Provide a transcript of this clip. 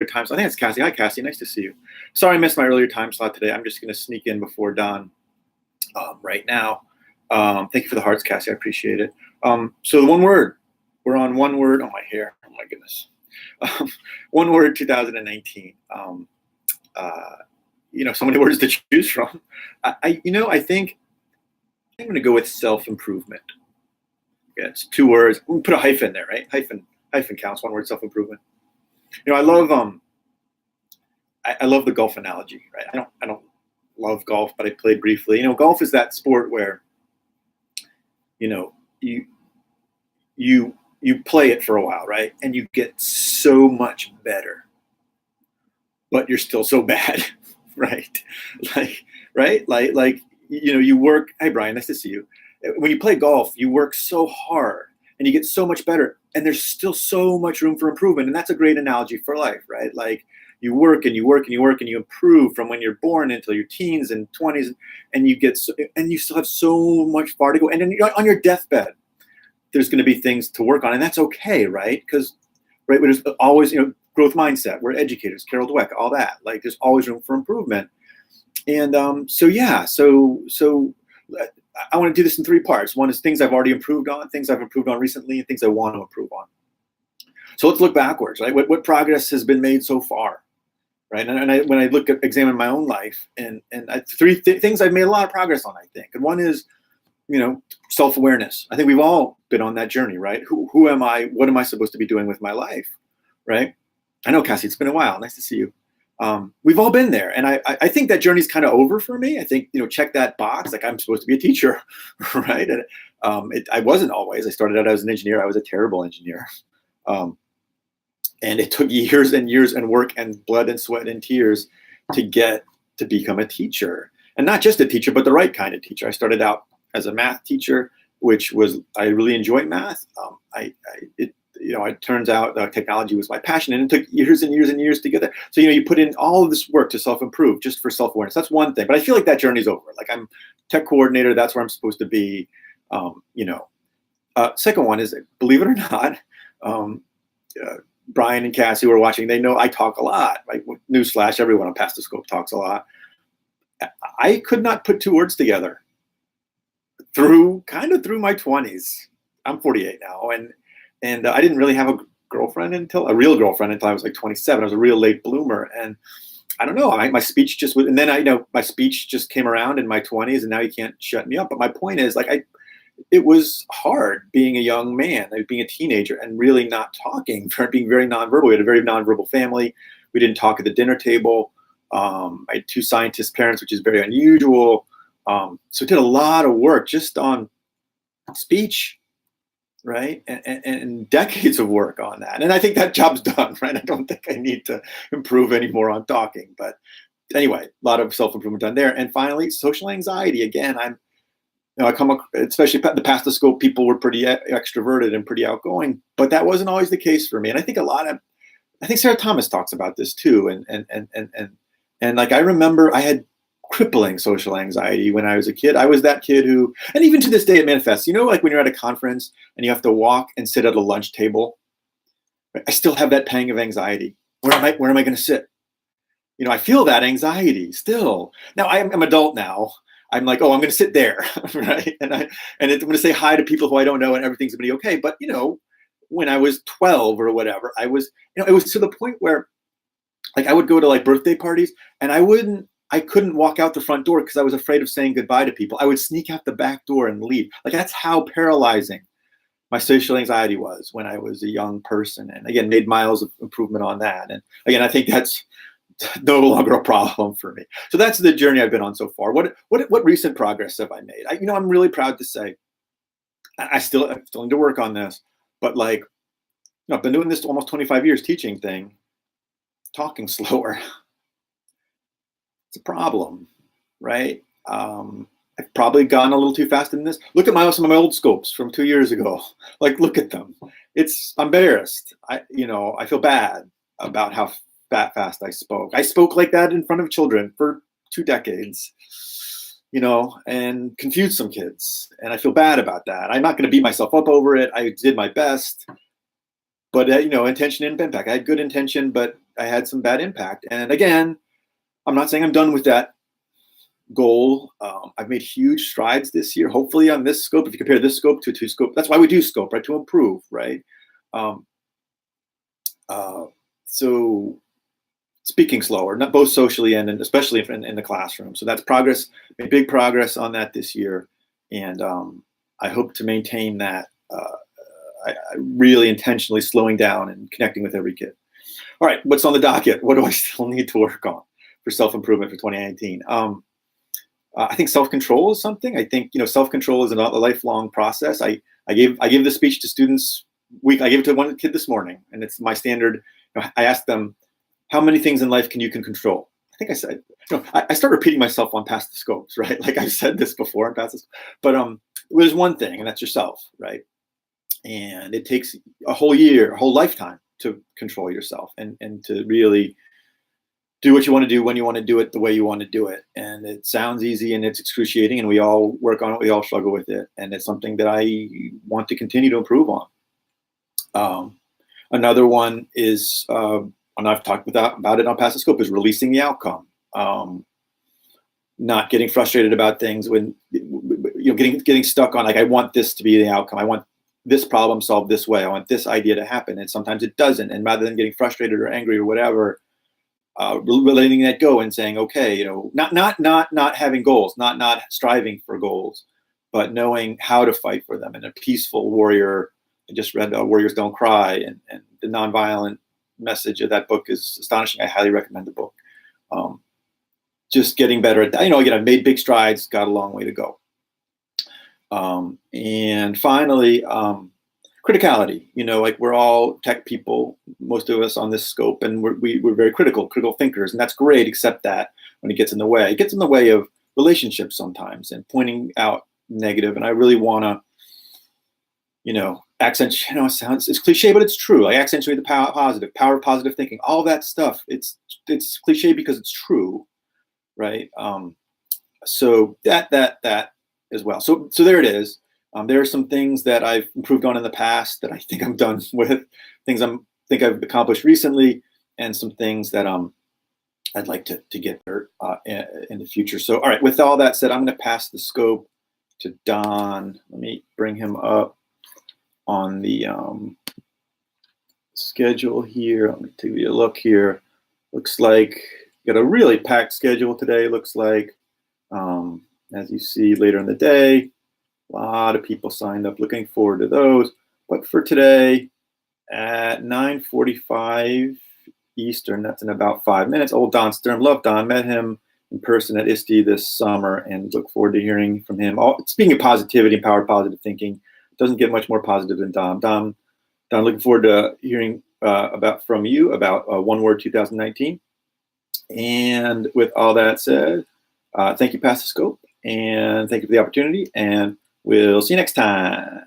times. I think it's Cassie. Hi, Cassie. Nice to see you. Sorry I missed my earlier time slot today. I'm just going to sneak in before Don right now. Thank you for the hearts, Cassie. I appreciate it. So the one word. We're on one word. Oh, my hair. Oh, my goodness. One word, 2019. So many words to choose from. I think I'm going to go with self-improvement. Yeah, it's two words. We put a hyphen there, right? Hyphen counts. One word, self-improvement. I love I love the golf analogy, right? I don't love golf, but I played briefly. Golf is that sport where you play it for a while, right? And you get so much better, but you're still so bad, right? You work. Hey, Brian, nice to see you. When you play golf, you work so hard and you get so much better, and there's still so much room for improvement. And that's a great analogy for life, right? Like you work and you work and you work and you improve from when you're born until your teens and 20s, and you still have so much far to go. And then on your deathbed, there's going to be things to work on, and that's okay, right? Because there's always growth mindset. We're educators, Carol Dweck, all that. Like there's always room for improvement. And so I want to do this in three parts. One is things I've already improved on, things I've improved on recently, and things I want to improve on. So let's look backwards, right? What progress has been made so far, right? And when I examine my own life, and three things I've made a lot of progress on, I think. And one is, self-awareness. I think we've all been on that journey, right? Who am I? What am I supposed to be doing with my life, right? I know, Cassie, it's been a while. Nice to see you. We've all been there. And I think that journey's kind of over for me. I think, check that box. Like I'm supposed to be a teacher, right? And I wasn't always. I started out as an engineer. I was a terrible engineer. And it took years and years and work and blood and sweat and tears to get to become a teacher. And not just a teacher, but the right kind of teacher. I started out as a math teacher, I really enjoyed math. It turns out technology was my passion, and it took years and years and years to get there. So, you put in all of this work to self-improve just for self-awareness. That's one thing, but I feel like that journey's over. Like I'm tech coordinator. That's where I'm supposed to be. Second one is, believe it or not, Brian and Cassie who are watching, they know I talk a lot. Right? Newsflash, everyone on Past the Scope talks a lot. I could not put two words together through my 20s. I'm 48 now, and I didn't really have a real girlfriend until I was like 27. I was a real late bloomer, and I don't know. My speech just and then my speech just came around in my 20s, and now you can't shut me up. But my point is, it was hard being a young man, being a teenager, and really not talking, being very nonverbal. We had a very nonverbal family. We didn't talk at the dinner table. I had two scientist parents, which is very unusual. So I did a lot of work just on speech, right? And decades of work on that. And I think that job's done, right? I don't think I need to improve anymore on talking. But anyway, a lot of self-improvement done there. And finally, social anxiety. Again, I come up, especially the Past the Scope people were pretty extroverted and pretty outgoing, but that wasn't always the case for me. And I think I think Sarah Thomas talks about this too. And like, I remember I had crippling social anxiety when I was a kid. I was that kid who, and even to this day it manifests, like when you're at a conference and you have to walk and sit at a lunch table, I still have that pang of anxiety. Where am I going to sit? I feel that anxiety still. Now I'm an adult now. I'm like, oh, I'm going to sit there, right? And I'm going to say hi to people who I don't know, and everything's going to be okay. But when I was 12 or whatever, I was, it was to the point where, like, I would go to like birthday parties, and I couldn't walk out the front door because I was afraid of saying goodbye to people. I would sneak out the back door and leave. Like that's how paralyzing my social anxiety was when I was a young person. And again, made miles of improvement on that. And again, I think that's no longer a problem for me. So that's the journey I've been on so far. What recent progress have I made? I'm really proud to say I still need to work on this, but like, I've been doing this almost 25 years teaching thing, talking slower. It's a problem, right? I've probably gone a little too fast in this. Look at some of my old scopes from 2 years ago. Like, look at them. I'm embarrassed. I feel bad about how fast I spoke. I spoke like that in front of children for 2 decades, and confused some kids. And I feel bad about that. I'm not going to beat myself up over it. I did my best, but intention and impact. I had good intention, but I had some bad impact. And again, I'm not saying I'm done with that goal. I've made huge strides this year, hopefully on this scope. If you compare this scope to a 2-scope, that's why we do scope, right? To improve, right? Um, so speaking slower, not both socially and especially in the classroom. So that's progress, made big progress on that this year. And I hope to maintain that. I really intentionally slowing down and connecting with every kid. All right, what's on the docket? What do I still need to work on for self-improvement for 2019? I think self-control is something. I think self-control is a lifelong process. I gave the speech to students. I gave it to one kid this morning, and it's my standard. I asked them, how many things in life can you control? I think I said, I start repeating myself on Past the Scopes, right? Like I've said this before on Past the Scopes, but there's one thing, and that's yourself, right? And it takes a whole year, a whole lifetime to control yourself and to really do what you want to do when you want to do it the way you want to do it. And it sounds easy and it's excruciating, and we all work on it. We all struggle with it. And it's something that I want to continue to improve on. Another one is, and I've talked about it on Past the Scope, is releasing the outcome. Not getting frustrated about things when, getting stuck on, like, I want this to be the outcome. I want this problem solved this way. I want this idea to happen. And sometimes it doesn't. And rather than getting frustrated or angry or whatever, letting that go and saying, okay, not having goals, not striving for goals, but knowing how to fight for them. And a peaceful warrior, I just read Warriors Don't Cry, and the nonviolent message of that book is astonishing. I highly recommend the book. Just getting better at that. Again, I've made big strides, got a long way to go. And finally, criticality. Like, we're all tech people, most of us on this scope, and we're very critical thinkers, and that's great, except that when it gets in the way of relationships sometimes, and pointing out negative. And I really want to, it's cliche, but it's true. I accentuate the power of positive thinking, all that stuff. It's cliche because it's true, right? So that as well. So there it is. There are some things that I've improved on in the past that I think I'm done with, things think I've accomplished recently, and some things that I'd like to get there in the future. So, all right, with all that said, I'm going to pass the scope to Don. Let me bring him up on the schedule here. Let me take a look here. Looks like got a really packed schedule today. Looks like, as you see later in the day, a lot of people signed up. Looking forward to those. But for today, at 9:45 Eastern, that's in about 5 minutes. Old Don Sturm, love Don, met him in person at ISTE this summer, and look forward to hearing from him. Speaking of positivity and power of positive thinking, doesn't get much more positive than Don. Don, looking forward to hearing from you about One Word 2019. And with all that said, thank you, Past the Scope, and thank you for the opportunity, and we'll see you next time.